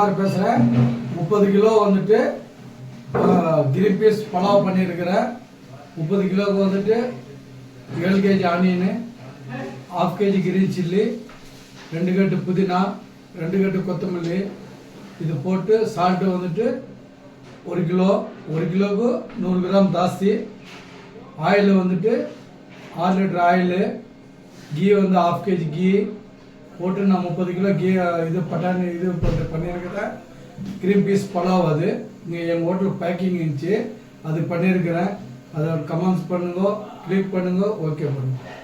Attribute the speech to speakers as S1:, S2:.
S1: குமார் பேசுகிறேன். 30 கிலோ வந்துட்டு green peas pulao பண்ணியிருக்கிறேன். 30 கிலோவுக்கு வந்துட்டு 7 kg onion, 1/2 kg green chilli, 2 கட்டு புதினா, 2 கட்டு கொத்தமல்லி, இது போட்டு சால்ட்டு வந்துட்டு 1 கிலோ, 1 கிலோவுக்கு 100 கிராம் ஜாஸ்தி. ஆயில் வந்துட்டு 6 லிட்டர் ஆயிலு, கீ வந்து 1/2 kg கீ போட்டு நான் 30 கிலோ கீ இது பட்டாணி இது போட்டு பண்ணியிருக்கிறேன். கிரீன் பீஸ் பலாவ் அது நீங்கள் எங்கள் ஹோட்டல் பேக்கிங் இருந்துச்சு, அது பண்ணியிருக்கிறேன். அதை கமெண்ட்ஸ் பண்ணுங்க, கிளிக் பண்ணுங்க, ஓகே பண்ணுங்க.